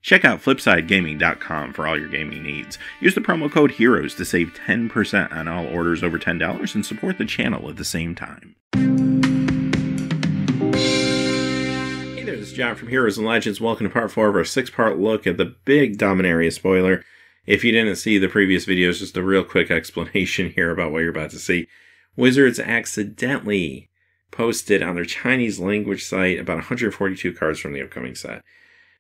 Check out FlipsideGaming.com for all your gaming needs. Use the promo code HEROES to save 10% on all orders over $10 and support the channel at the same time. Hey there, this is John from Heroes and Legends. Welcome to part 4 of our 6-part look at the big Dominaria spoiler. If you didn't see the previous videos, just a real quick explanation here about what you're about to see. Wizards accidentally posted on their Chinese language site about 142 cards from the upcoming set.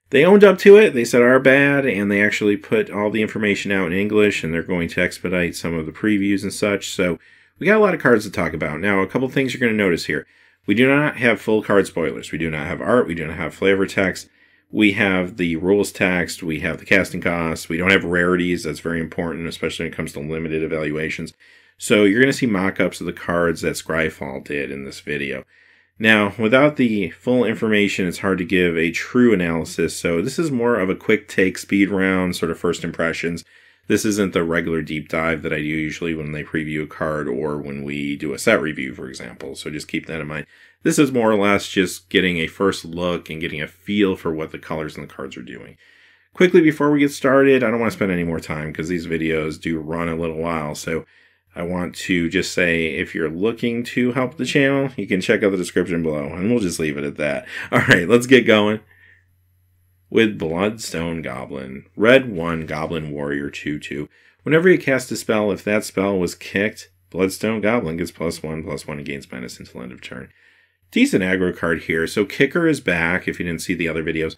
They owned up to it, they said our bad, and they actually put all the information out in English, and they're going to expedite some of the previews and such, so we got a lot of cards to talk about. Now, a couple things you're going to notice here. We do not have full card spoilers. We do not have art, we do not have flavor text. We have the rules text, we have the casting costs, we don't have rarities. That's very important, especially when it comes to limited evaluations. So you're going to see mock-ups of the cards that Scryfall did in this video. Now, without the full information, it's hard to give a true analysis, so this is more of a quick take, speed round, sort of first impressions. This isn't the regular deep dive that I do usually when they preview a card or when we do a set review, for example, so just keep that in mind. This is more or less just getting a first look and getting a feel for what the colors and the cards are doing. Quickly, before we get started, I don't want to spend any more time because these videos do run a little while, so I want to just say, if you're looking to help the channel, you can check out the description below, and we'll just leave it at that. Alright, let's get going with Bloodstone Goblin. Red 1, Goblin Warrior 2/2. Whenever you cast a spell, if that spell was kicked, Bloodstone Goblin gets +1/+1 and gains menace until end of turn. Decent aggro card here. So Kicker is back, if you didn't see the other videos.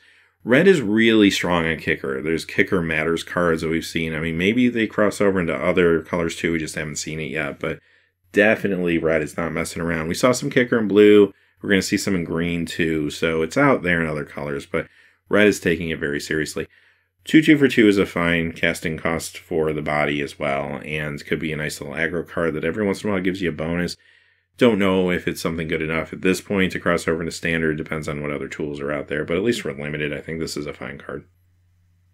Red is really strong on Kicker. There's Kicker Matters cards that we've seen. I mean, maybe they cross over into other colors too. We just haven't seen it yet. But definitely Red is not messing around. We saw some Kicker in blue. We're going to see some in green too. So it's out there in other colors. But Red is taking it very seriously. 2/2 for 2 is a fine casting cost for the body as well. And could be a nice little aggro card that every once in a while gives you a bonus. Don't know if it's something good enough at this point to cross over into standard. Depends on what other tools are out there. But at least for limited, I think this is a fine card.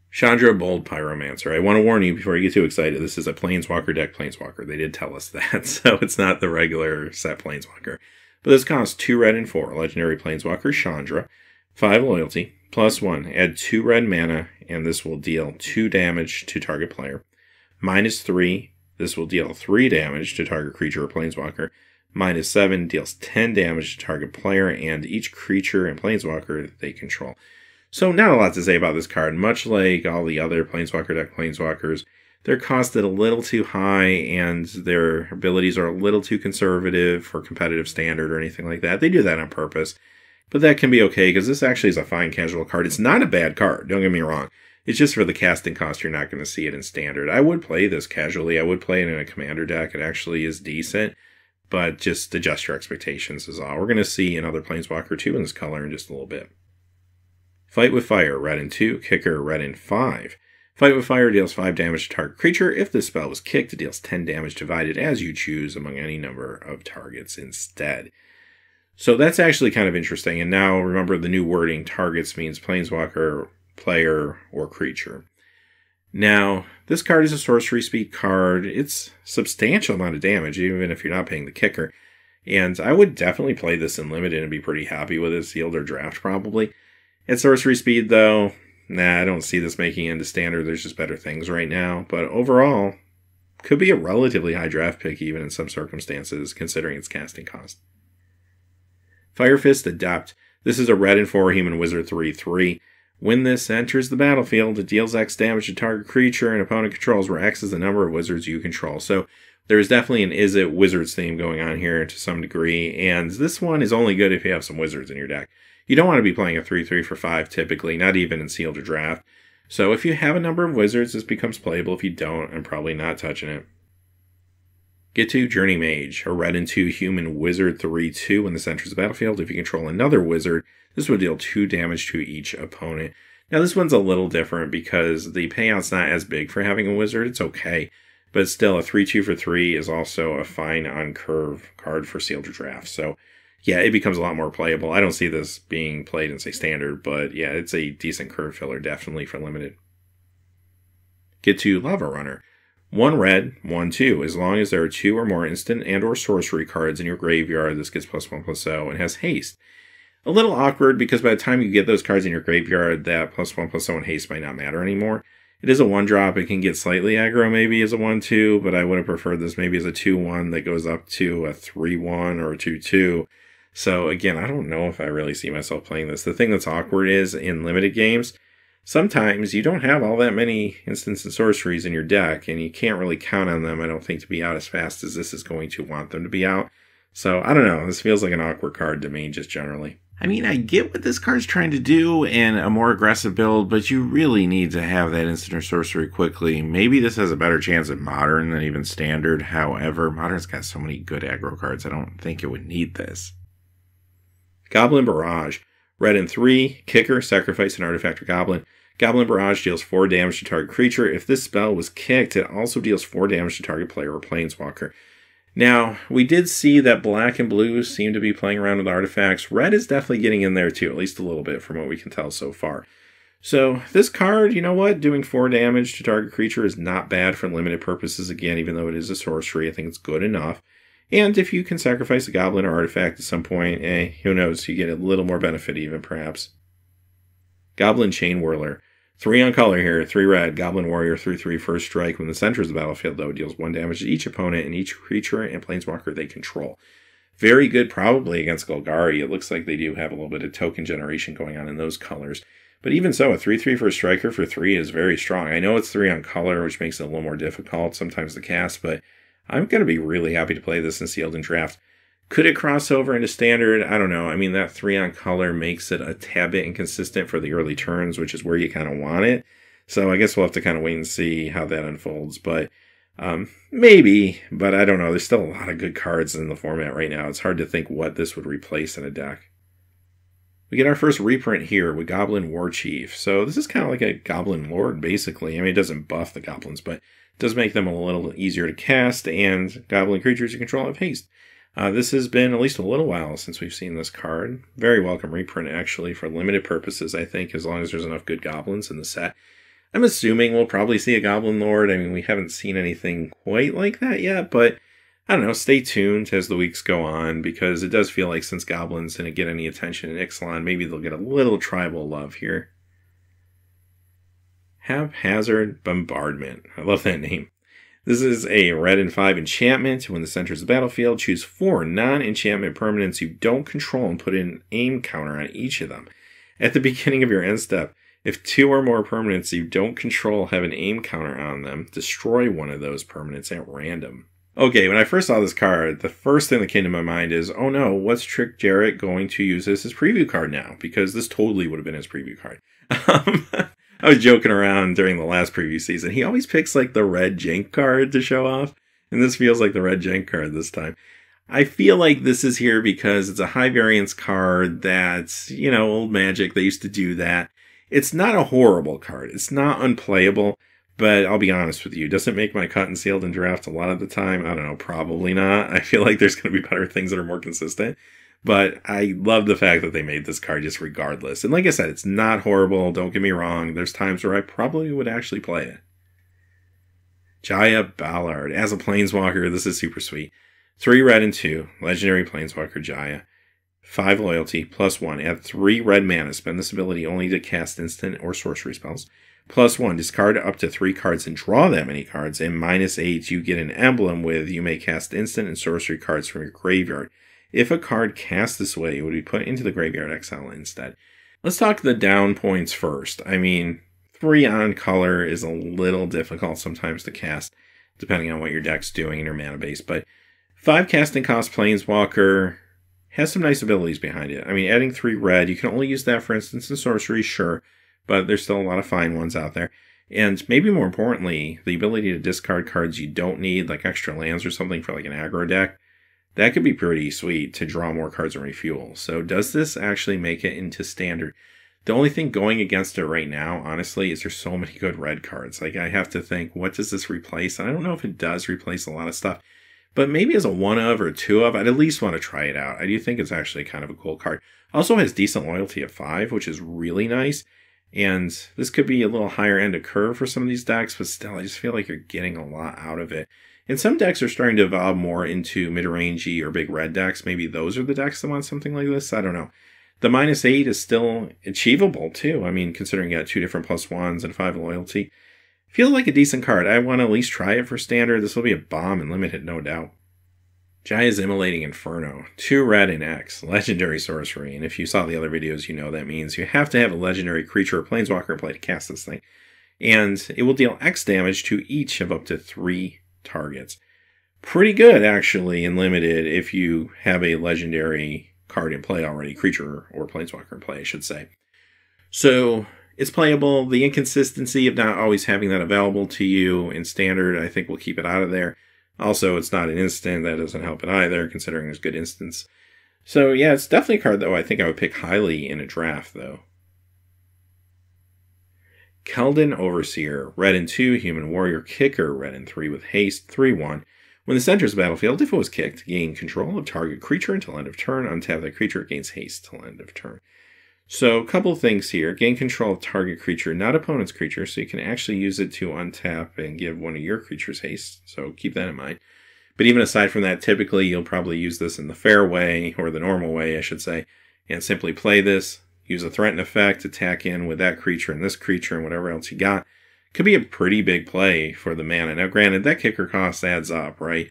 Chandra Bold Pyromancer. I want to warn you before you get too excited. This is a Planeswalker deck Planeswalker. They did tell us that. So it's not the regular set Planeswalker. But this costs 2 red and 4. Legendary Planeswalker Chandra. 5 loyalty. +1. Add 2 red mana. And this will deal 2 damage to target player. -3. This will deal 3 damage to target creature or Planeswalker. -7 deals 10 damage to target player and each creature and planeswalker they control. So not a lot to say about this card. Much like all the other Planeswalker deck Planeswalkers, they're costed a little too high and their abilities are a little too conservative for competitive standard or anything like that. They do that on purpose. But that can be okay because this actually is a fine casual card. It's not a bad card, don't get me wrong. It's just for the casting cost, you're not going to see it in standard. I would play this casually. I would play it in a commander deck. It actually is decent. But just adjust your expectations is all. We're going to see another Planeswalker 2 in this color in just a little bit. Fight with Fire, red and 2. Kicker, red and 5. Fight with Fire deals 5 damage to target creature. If the spell was kicked, it deals 10 damage divided as you choose among any number of targets instead. So that's actually kind of interesting. And now remember the new wording, targets means Planeswalker, player, or creature. Now, this card is a sorcery speed card. It's substantial amount of damage, even if you're not paying the kicker. And I would definitely play this in limited and be pretty happy with it, sealed or draft probably. At sorcery speed though, nah, I don't see this making it into standard. There's just better things right now. But overall, could be a relatively high draft pick even in some circumstances, considering its casting cost. Fire Fist Adept. This is a red and 4 human wizard 3/3. When this enters the battlefield, it deals X damage to target creature and opponent controls, where X is the number of wizards you control. So there's definitely an Is It Wizards theme going on here to some degree, and this one is only good if you have some wizards in your deck. You don't want to be playing a 3/3 for 5 typically, not even in sealed or draft. So if you have a number of wizards, this becomes playable. If you don't, I'm probably not touching it. Get to Journey Mage, a red and 2 human wizard 3/2. When this enters the battlefield, if you control another wizard, this will deal 2 damage to each opponent. Now this one's a little different because the payout's not as big for having a wizard. It's okay. But still, a 3/2 for 3 is also a fine on-curve card for sealed or draft. So yeah, it becomes a lot more playable. I don't see this being played in, say, standard. But yeah, it's a decent curve filler, definitely for limited. Get to Lava Runner. 1 red, 1 2. As long as there are 2 or more instant and or sorcery cards in your graveyard, this gets +1/+0 and has haste. A little awkward because by the time you get those cards in your graveyard, that +1/+1 haste might not matter anymore. It is a 1-drop. It can get slightly aggro maybe as a 1/2, but I would have preferred this maybe as a 2/1 that goes up to a 3/1 or a 2/2. So again, I don't know if I really see myself playing this. The thing that's awkward is in limited games, sometimes you don't have all that many instants and sorceries in your deck, and you can't really count on them, I don't think, to be out as fast as this is going to want them to be out. So I don't know. This feels like an awkward card to me just generally. I mean, I get what this card's trying to do in a more aggressive build, but you really need to have that instant or sorcery quickly. Maybe this has a better chance at Modern than even Standard. However, Modern's got so many good aggro cards, I don't think it would need this. Goblin Barrage. Red and 3, kicker, sacrifice an artifact or goblin. Goblin Barrage deals 4 damage to target creature. If this spell was kicked, it also deals 4 damage to target player or planeswalker. Now, we did see that black and blue seem to be playing around with artifacts. Red is definitely getting in there too, at least a little bit from what we can tell so far. So this card, you know what, doing 4 damage to target creature is not bad for limited purposes. Again, even though it is a sorcery, I think it's good enough. And if you can sacrifice a goblin or artifact at some point, who knows, you get a little more benefit even, perhaps. Goblin Chain Whirler. 3 on color here, 3 red, Goblin Warrior, 3/3, first strike. When this enters the battlefield, though, deals 1 damage to each opponent and each creature and planeswalker they control. Very good probably against Golgari. It looks like they do have a little bit of token generation going on in those colors. But even so, a 3/3 for a striker for 3 is very strong. I know it's 3 on color, which makes it a little more difficult sometimes to cast, but I'm going to be really happy to play this in Sealed and Draft. Could it cross over into Standard? I don't know. I mean, that 3 on color makes it a tad bit inconsistent for the early turns, which is where you kind of want it. So I guess we'll have to kind of wait and see how that unfolds. But maybe, but I don't know. There's still a lot of good cards in the format right now. It's hard to think what this would replace in a deck. We get our first reprint here with Goblin War Chief. So this is kind of like a Goblin Lord, basically. I mean, it doesn't buff the goblins, but it does make them a little easier to cast, and goblin creatures you control have haste. This has been at least a little while since we've seen this card. Very welcome reprint, actually, for limited purposes, I think, as long as there's enough good goblins in the set. I'm assuming we'll probably see a Goblin Lord. I mean, we haven't seen anything quite like that yet, but I don't know, stay tuned as the weeks go on, because it does feel like since goblins didn't get any attention in Ixalan, maybe they'll get a little tribal love here. Haphazard Bombardment. I love that name. This is a red and 5 enchantment. When this enters the battlefield, choose 4 non-enchantment permanents you don't control and put an aim counter on each of them. At the beginning of your end step, if 2 or more permanents you don't control have an aim counter on them, destroy one of those permanents at random. Okay, when I first saw this card, the first thing that came to my mind is, oh no, what's Trick Jarrett going to use as his preview card now? Because this totally would have been his preview card. I was joking around during the last preview season. He always picks like the red Jank card to show off, and this feels like the red Jank card this time. I feel like this is here because it's a high variance card that's, you know, old Magic. They used to do that. It's not a horrible card. It's not unplayable, but I'll be honest with you. Does it make my cut and sealed and draft a lot of the time? I don't know. Probably not. I feel like there's going to be better things that are more consistent. But I love the fact that they made this card just regardless. And like I said, it's not horrible. Don't get me wrong. There's times where I probably would actually play it. Jaya Ballard. As a Planeswalker, this is super sweet. 3 red and 2. Legendary Planeswalker Jaya. 5 loyalty, +1. Add 3 red mana. Spend this ability only to cast instant or sorcery spells. +1. Discard up to 3 cards and draw that many cards. And -8, you get an emblem with you may cast instant and sorcery cards from your graveyard. If a card cast this way, it would be put into the graveyard exile instead. Let's talk the down points first. I mean, 3 on color is a little difficult sometimes to cast, depending on what your deck's doing in your mana base. But 5 casting cost Planeswalker has some nice abilities behind it. I mean, adding 3 red, you can only use that for instance in sorcery, sure, but there's still a lot of fine ones out there. And maybe more importantly, the ability to discard cards you don't need, like extra lands or something for like an aggro deck. That could be pretty sweet to draw more cards and refuel. So does this actually make it into Standard? The only thing going against it right now, honestly, is there's so many good red cards. Like, I have to think, what does this replace? And I don't know if it does replace a lot of stuff. But maybe as a 1 of or 2 of, I'd at least want to try it out. I do think it's actually kind of a cool card. Also has decent loyalty at 5, which is really nice. And this could be a little higher end of curve for some of these decks, but still, I just feel like you're getting a lot out of it. And some decks are starting to evolve more into mid-rangey or big red decks. Maybe those are the decks that want something like this. I don't know. The -8 is still achievable, too. I mean, considering you got 2 different +1s and 5 loyalty. Feels like a decent card. I want to at least try it for standard. This will be a bomb and limited, no doubt. Jaya's Immolating Inferno. 2 red and X. Legendary sorcery. And if you saw the other videos, you know that means you have to have a legendary creature or planeswalker in play to cast this thing. And it will deal X damage to each of up to 3 targets. Pretty good, actually, in limited if you have a legendary card in play already. Creature or planeswalker in play, I should say. So it's playable. The inconsistency of not always having that available to you in standard, I think we'll keep it out of there. Also, it's not an instant. That doesn't help it either, considering there's good instants. So yeah, it's definitely a card, though, I think I would pick highly in a draft, though. Keldon Overseer. Red and 2, Human Warrior Kicker. Red and 3 with haste. 3/1. When this enters the battlefield, if it was kicked, gain control of target creature until end of turn. Untap that creature, gains haste till end of turn. So, a couple things here. Gain control of target creature, not opponent's creature, so you can actually use it to untap and give one of your creatures haste. So, keep that in mind. But even aside from that, typically you'll probably use this in the fair way, or the normal way, I should say, and simply play this, use a threaten effect, attack in with that creature and this creature and whatever else you got. Could be a pretty big play for the mana. Now, granted, that kicker cost adds up, right?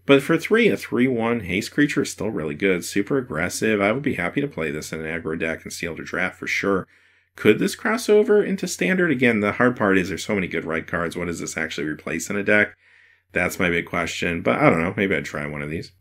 But for 3, a 3/1 haste creature is still really good. Super aggressive. I would be happy to play this in an aggro deck and seal to draft for sure. Could this cross over into standard? Again, the hard part is there's so many good red cards. What does this actually replace in a deck? That's my big question. But I don't know. Maybe I'd try one of these.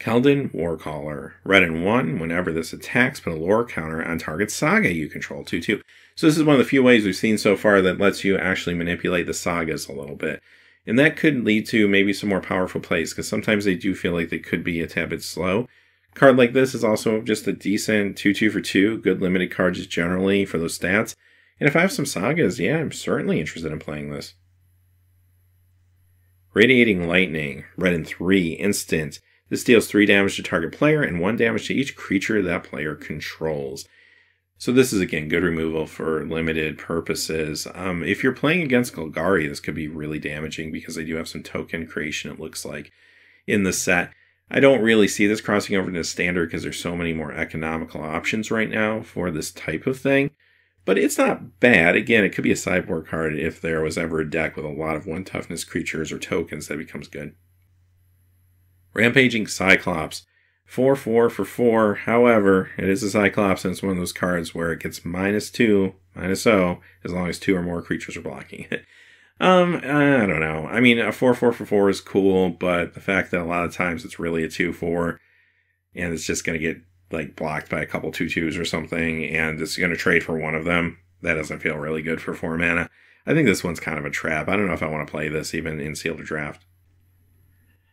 Keldon Warcaller. Red and 1. Whenever this attacks, put a lore counter on target saga you control. 2/2. So this is one of the few ways we've seen so far that lets you actually manipulate the sagas a little bit. And that could lead to maybe some more powerful plays, because sometimes they do feel like they could be a tad bit slow. A card like this is also just a decent 2/2 for 2. Good limited card just generally for those stats. And if I have some sagas, yeah, I'm certainly interested in playing this. Radiating Lightning. Red and 3. Instant. This deals 3 damage to target player and 1 damage to each creature that player controls. So this is, again, good removal for limited purposes. If you're playing against Golgari, this could be really damaging because they do have some token creation, it looks like, in the set. I don't really see this crossing over into standard because there's so many more economical options right now for this type of thing. But it's not bad. Again, it could be a sideboard card if there was ever a deck with a lot of 1 toughness creatures or tokens that becomes good. Rampaging Cyclops. 4/4 for 4. However, it is a Cyclops, and it's one of those cards where it gets -2, -0, as long as 2 or more creatures are blocking it. I don't know. I mean, a 4/4 for 4 is cool, but the fact that a lot of times it's really a 2/4, and it's just going to get like blocked by a couple 2/2s or something, and it's going to trade for one of them, that doesn't feel really good for 4 mana. I think this one's kind of a trap. I don't know if I want to play this even in sealed or draft.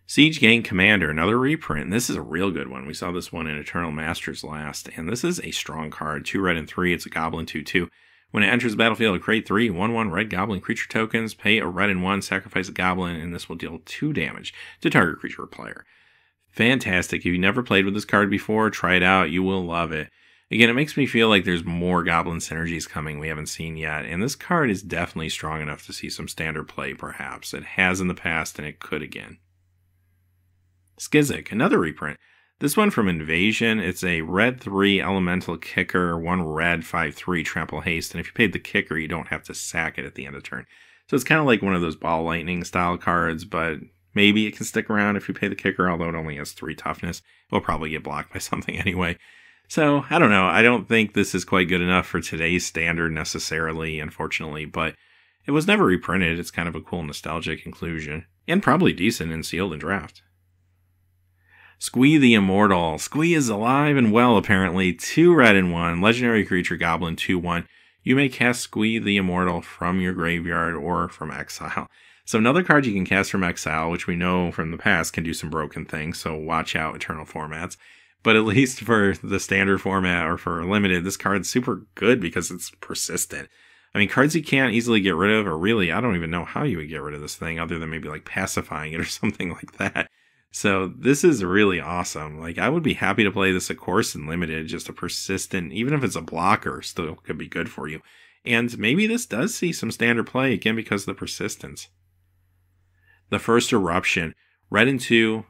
Siege Gang Commander, another reprint. This is a real good one. We saw this one in Eternal Masters last, and this is a strong card. 2 red and 3. It's a Goblin 2/2. When it enters the battlefield, create 3 1/1 red Goblin creature tokens, pay a red and 1, sacrifice a Goblin, and this will deal 2 damage to target creature or player. Fantastic. If you've never played with this card before, try it out. You will love it. Again, it makes me feel like there's more Goblin synergies coming we haven't seen yet, and this card is definitely strong enough to see some standard play, perhaps. It has in the past, and it could again. Skizik, another reprint. This one from Invasion. It's a red 3 elemental kicker, 1 red 5/3 trample haste, and if you paid the kicker, you don't have to sack it at the end of turn. So it's kind of like one of those ball lightning style cards, but maybe it can stick around if you pay the kicker, although it only has 3 toughness. It will probably get blocked by something anyway. So, I don't know. I don't think this is quite good enough for today's standard necessarily, unfortunately, but it was never reprinted. It's kind of a cool nostalgic inclusion, and probably decent in sealed and draft. Squee the Immortal. Squee is alive and well, apparently. 2 red and 1. Legendary creature, Goblin 2/1. You may cast Squee the Immortal from your graveyard or from exile. So another card you can cast from exile, which we know from the past can do some broken things, so watch out, Eternal formats. But at least for the standard format or for limited, this card's super good because it's persistent. I mean, cards you can't easily get rid of, or really, I don't even know how you would get rid of this thing other than maybe like pacifying it or something like that. So this is really awesome. Like, I would be happy to play this, of course, in limited. Just a persistent, even if it's a blocker, still could be good for you. And maybe this does see some standard play, again, because of the persistence. The First Eruption. Red and 2,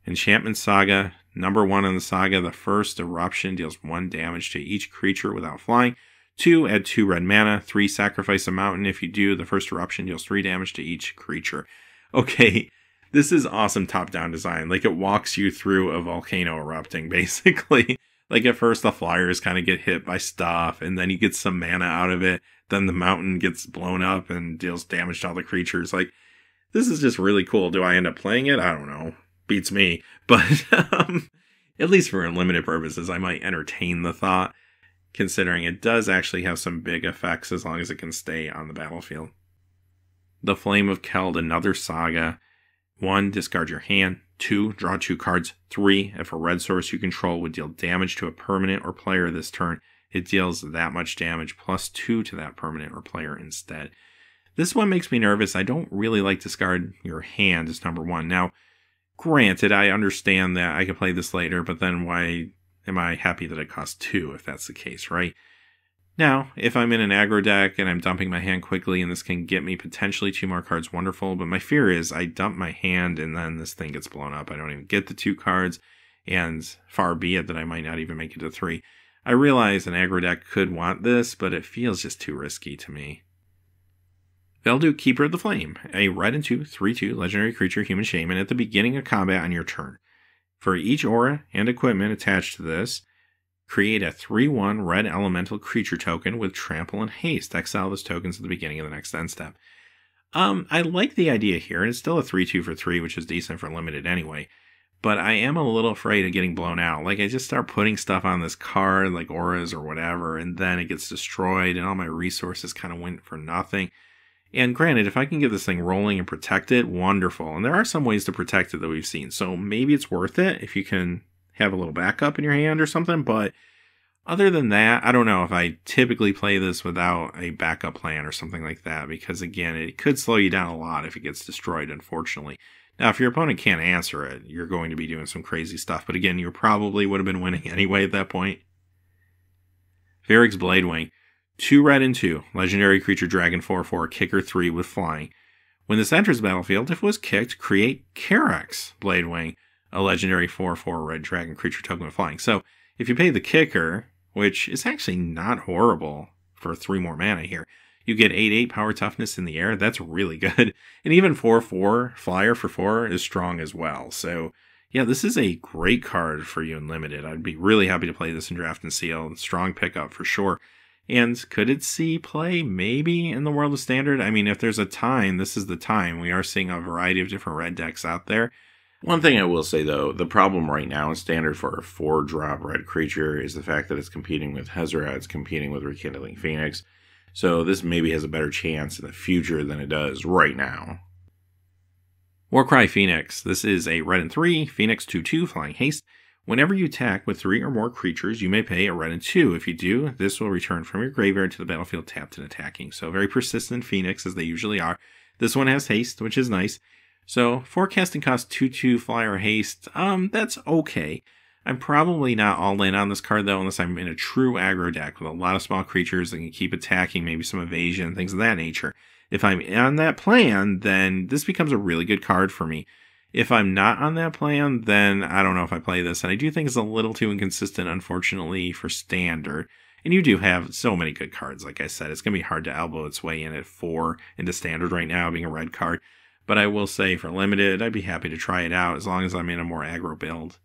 Enchantment Saga, Number 1 in the saga, the first eruption deals 1 damage to each creature without flying. 2, add 2 red mana. 3, sacrifice a mountain. If you do, the first eruption deals 3 damage to each creature. Okay, this is awesome top-down design. Like, it walks you through a volcano erupting, basically. Like, at first, the flyers kind of get hit by stuff, and then you get some mana out of it. Then the mountain gets blown up and deals damage to all the creatures. Like, this is just really cool. Do I end up playing it? I don't know. Beats me. But, at least for unlimited purposes, I might entertain the thought, considering it does actually have some big effects as long as it can stay on the battlefield. The Flame of Keld, another saga. 1, discard your hand. 2, draw 2 cards. 3, if a red source you control would deal damage to a permanent or player this turn, it deals that much damage plus 2 to that permanent or player instead. This one makes me nervous. I don't really like discard your hand as number 1. Now, granted, I understand that I can play this later, but then why am I happy that it costs 2 if that's the case, right? Now, if I'm in an aggro deck and I'm dumping my hand quickly and this can get me potentially 2 more cards, wonderful. But my fear is I dump my hand and then this thing gets blown up. I don't even get the 2 cards, and far be it that I might not even make it to 3. I realize an aggro deck could want this, but it feels just too risky to me. Veldu, Keeper of the Flame, a red and 2, 3/2 legendary creature, human shaman at the beginning of combat on your turn. For each aura and equipment attached to this, create a 3/1 red elemental creature token with trample and haste. Exile those tokens at the beginning of the next end step. I like the idea here, and it's still a 3/2 for 3, which is decent for limited anyway. But I am a little afraid of getting blown out. Like, I just start putting stuff on this card, like auras or whatever, and then it gets destroyed, and all my resources kind of went for nothing. And granted, if I can get this thing rolling and protect it, wonderful. And there are some ways to protect it that we've seen, so maybe it's worth it if you can have a little backup in your hand or something. But other than that, I don't know if I typically play this without a backup plan or something like that, because again, it could slow you down a lot if it gets destroyed, unfortunately. Now, if your opponent can't answer it, you're going to be doing some crazy stuff, but again, you probably would have been winning anyway at that point. Verax Bladewing, 2 red and 2, legendary creature dragon 4/4, kicker 3 with flying. When this enters the battlefield, if it was kicked, create Verax Bladewing, a legendary 4/4 red dragon creature token with flying. So, if you pay the kicker, which is actually not horrible for 3 more mana here, you get 8/8 power toughness in the air. That's really good. And even 4/4 flyer for 4 is strong as well. So yeah, this is a great card for you in limited. I'd be really happy to play this in Draft and Seal. Strong pickup for sure. And could it see play? Maybe in the world of Standard. I mean, if there's a time, this is the time. We are seeing a variety of different red decks out there. One thing I will say, though, the problem right now in Standard for a 4-drop red creature is the fact that it's competing with Hezra, it's competing with Rekindling Phoenix. So this maybe has a better chance in the future than it does right now. Warcry Phoenix. This is a red and 3, Phoenix 2/2, flying haste. Whenever you attack with 3 or more creatures, you may pay a red and 2. If you do, this will return from your graveyard to the battlefield tapped and attacking. So very persistent Phoenix, as they usually are. This one has haste, which is nice. So forecasting cost 2/2 flyer haste. That's okay. I'm probably not all in on this card, though, unless I'm in a true aggro deck with a lot of small creatures that can keep attacking, maybe some evasion, things of that nature. If I'm on that plan, then this becomes a really good card for me. If I'm not on that plan, then I don't know if I play this, and I do think it's a little too inconsistent, unfortunately, for Standard. And you do have so many good cards, like I said. It's going to be hard to elbow its way in at 4 into Standard right now, being a red card. But I will say, for Limited, I'd be happy to try it out, as long as I'm in a more aggro build.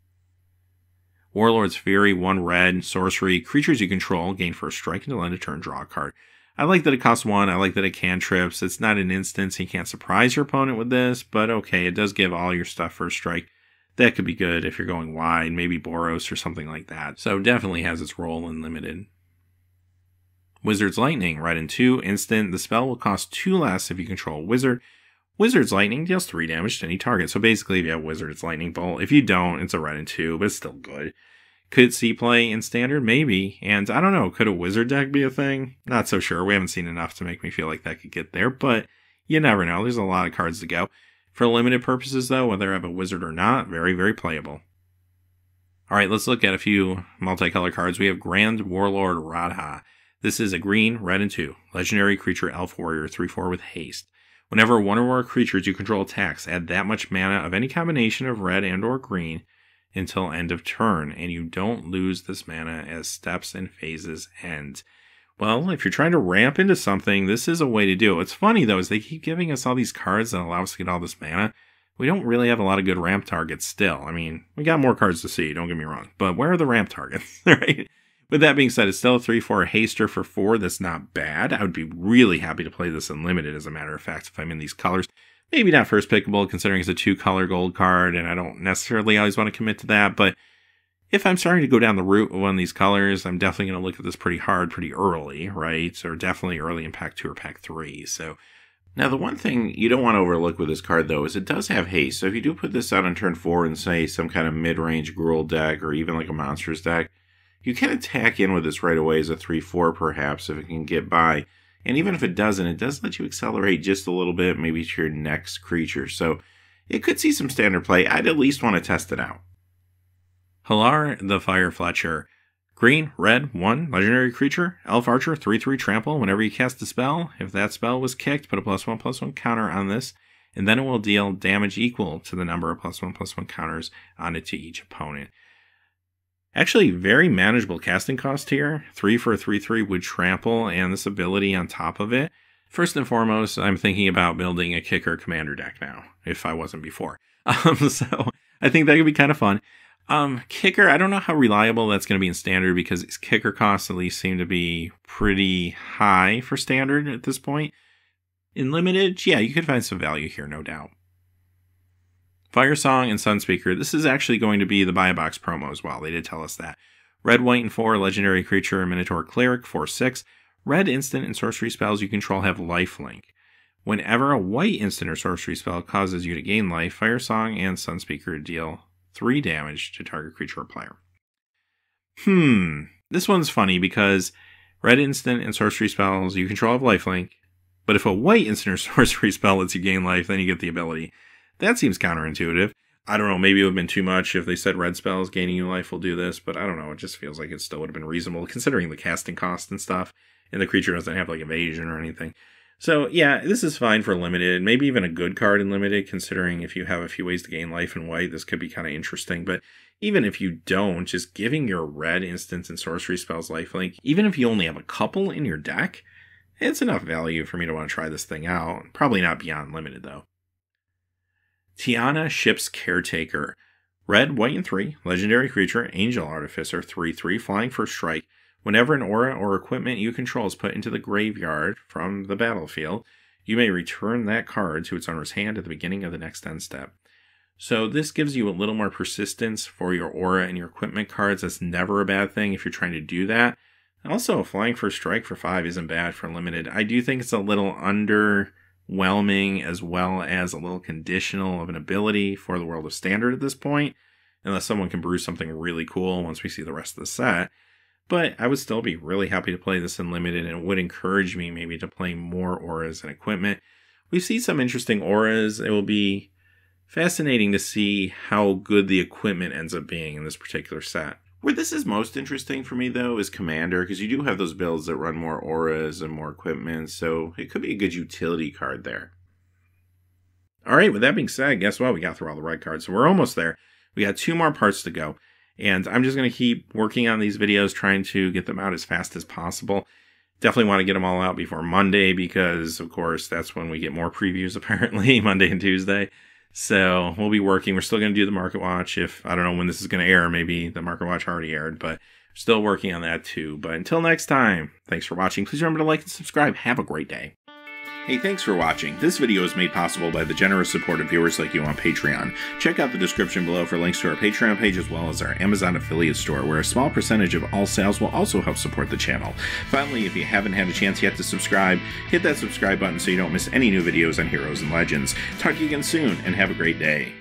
Warlords Fury, 1 red, sorcery, creatures you control, gain first strike until end of turn, draw a card. I like that it costs 1, I like that it cantrips. It's not an instance, you can't surprise your opponent with this, but okay, it does give all your stuff first strike. That could be good if you're going wide, maybe Boros or something like that. So definitely has its role in Limited. Wizard's Lightning, red and 2, instant. The spell will cost 2 less if you control a wizard. Wizard's Lightning deals 3 damage to any target. So basically, if you have Wizard, it's Lightning Bolt. If you don't, it's a red and 2, but it's still good. Could it see play in Standard? Maybe. And I don't know, could a Wizard deck be a thing? Not so sure. We haven't seen enough to make me feel like that could get there, but you never know. There's a lot of cards to go. For limited purposes, though, whether I have a Wizard or not, very, very playable. All right, let's look at a few multicolor cards. We have Grand Warlord Radha. This is a green, red and 2. Legendary creature, Elf Warrior, 3/4 with haste. Whenever 1 or more creatures you control attacks, add that much mana of any combination of red and or green until end of turn, and you don't lose this mana as steps and phases end. Well, if you're trying to ramp into something, this is a way to do it. What's funny, though, is they keep giving us all these cards that allow us to get all this mana. We don't really have a lot of good ramp targets still. I mean, we got more cards to see, don't get me wrong. But where are the ramp targets, right? With that being said, it's still a 3/4 haster for 4. That's not bad. I would be really happy to play this in limited, as a matter of fact, if I'm in these colors. Maybe not first pickable, considering it's a 2-color gold card, and I don't necessarily always want to commit to that. But if I'm starting to go down the route of one of these colors, I'm definitely going to look at this pretty hard, pretty early, right? Or definitely early in Pack 2 or Pack 3. So now, the one thing you don't want to overlook with this card, though, is it does have haste. So if you do put this out on turn 4 and say some kind of mid-range Gruul deck or even like a Monsters deck, you can attack in with this right away as a 3/4 perhaps if it can get by. And even if it doesn't, it does let you accelerate just a little bit, maybe to your next creature. So it could see some standard play. I'd at least want to test it out. Halar the Fire Fletcher. Green, red, 1, legendary creature, elf archer, 3/3 trample. Whenever you cast a spell, if that spell was kicked, put a +1/+1 counter on this, and then it will deal damage equal to the number of +1/+1 counters on it to each opponent. Actually, very manageable casting cost here. 3 for a 3/3 with trample and this ability on top of it. First and foremost, I'm thinking about building a kicker commander deck now, if I wasn't before. So I think that could be kind of fun. Kicker, I don't know how reliable that's going to be in standard because its kicker costs at least seem to be pretty high for standard at this point. In limited, yeah, you could find some value here, no doubt. Fire Song and Sunspeaker. This is actually going to be the buy a box promo as well. They did tell us that. Red, white, and 4, legendary creature, Minotaur Cleric, 4/6. Red instant and sorcery spells you control have lifelink. Whenever a white instant or sorcery spell causes you to gain life, Fire Song and Sunspeaker deal 3 damage to target creature or player. This one's funny because red instant and sorcery spells you control have lifelink, but if a white instant or sorcery spell lets you gain life, then you get the ability. That seems counterintuitive. I don't know, maybe it would have been too much if they said red spells gaining you life will do this, but I don't know, it just feels like it still would have been reasonable considering the casting cost and stuff, and the creature doesn't have like evasion or anything. So yeah, this is fine for limited, maybe even a good card in limited, considering if you have a few ways to gain life in white, this could be kind of interesting. But even if you don't, just giving your red instants and sorcery spells lifelink, even if you only have a couple in your deck, it's enough value for me to want to try this thing out. Probably not beyond limited though. Tiana, Ship's Caretaker. Red, white, and 3, legendary creature, Angel Artificer, 3/3, flying for strike. Whenever an aura or equipment you control is put into the graveyard from the battlefield, you may return that card to its owner's hand at the beginning of the next end step. So this gives you a little more persistence for your aura and your equipment cards. That's never a bad thing if you're trying to do that. Also, flying for strike for 5 isn't bad for limited. I do think it's a little underwhelming as well as a little conditional of an ability for the world of standard at this point, unless someone can brew something really cool once we see the rest of the set. But I would still be really happy to play this in limited, and it would encourage me maybe to play more auras and equipment. We've seen some interesting auras. It will be fascinating to see how good the equipment ends up being in this particular set. Where this is most interesting for me, though, is Commander, because you do have those builds that run more auras and more equipment, so it could be a good utility card there. All right, with that being said, guess what? We got through all the red cards, so we're almost there. We got 2 more parts to go, and I'm just going to keep working on these videos, trying to get them out as fast as possible. Definitely want to get them all out before Monday, because, of course, that's when we get more previews, apparently, Monday and Tuesday. So we'll be working. We're still going to do the Market Watch. If I don't know when this is going to air, maybe the Market Watch already aired, but still working on that too. But until next time, thanks for watching. Please remember to like and subscribe. Have a great day. Hey, thanks for watching. This video is made possible by the generous support of viewers like you on Patreon. Check out the description below for links to our Patreon page as well as our Amazon affiliate store, where a small percentage of all sales will also help support the channel. Finally, if you haven't had a chance yet to subscribe, hit that subscribe button so you don't miss any new videos on Heroes and Legends. Talk to you again soon, and have a great day.